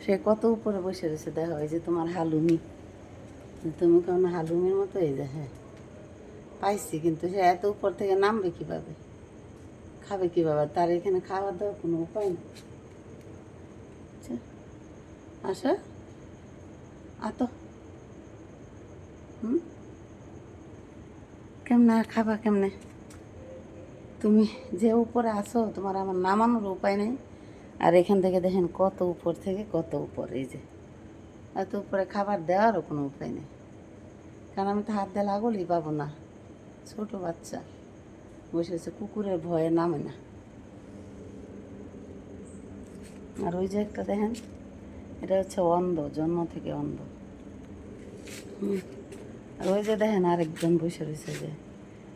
সে কত উপরে বসে রয়েছে দেখো, এই যে তোমার হালুমি, তুমি কেমন হালুমির মতো, এই যে হ্যাঁ পাইছি, কিন্তু সে এত উপর থেকে নামবে কীভাবে, খাবে কীভাবে, তার এখানে খাওয়া দাওয়ার কোনো উপায় নেই। আচ্ছা আসো, আতো, কেমনে খাবা কেমনে, তুমি যে উপরে আসো তোমার আমার নামানোর উপায় নেই। আর এখান থেকে দেখেন কত উপর থেকে কত উপর, এই যে এত উপরে খাবার দেওয়ারও কোনো উপায় নেই, কারণ আমি তো হাত দিয়ে লাগলেই পাবো না। ছোটো বাচ্চা বসেছে, কুকুরের ভয়ে নামে না। আর ওই যে একটা দেখেন, এটা হচ্ছে অন্ধ, জন্ম থেকে অন্ধ। আর ওই যে দেখেন আরেকজন বসে রয়েছে, যে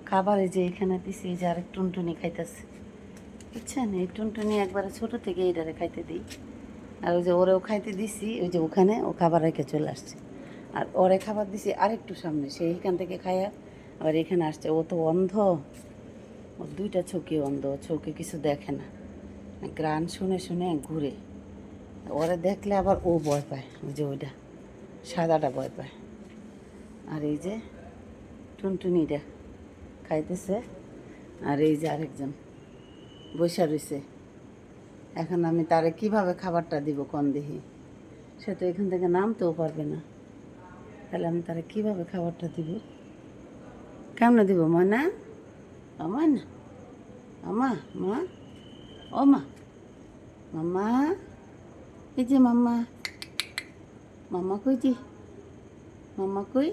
খাবার এই যে এখানে দিছি, এই যে আরেক টুনটুনি খাইতেছে, বুঝছেন? এই টুনটুনি একবারে ছোটো থেকে এইটারে খাইতে দিই। আর ওই যে ওরেও খাইতে দিছি, ওই যে ওখানে ও খাবার রেখে চলে আসছে। আর ওরে খাবার দিছি আরেকটু সামনে, সে এইখান থেকে খায়া আবার এখানে আসছে। ও তো অন্ধ, ও দুইটা চোখে অন্ধ, চোখে কিছু দেখে না, গ্রান শুনে শুনে ঘুরে। ওরে দেখলে আবার ও ভয় পায়, ওই যে ওইটা সাদাটা ভয় পায়। আর এই যে টুনটুনিটা খাইতেছে, আর এই যে আরেকজন বসে রয়েছে। এখন আমি তারে কিভাবে খাবারটা দিব কোন দেখি, সে তো এখান থেকে নামতেও পারবে না, তাহলে আমি তারে কিভাবে খাবারটা দিব, কেমনে দিব? ময়না, ময়না, আমা, মা, ও মা, মাম্মা, এই যে মাম্মা, মাম্মা কই, যে মাম্মা কই?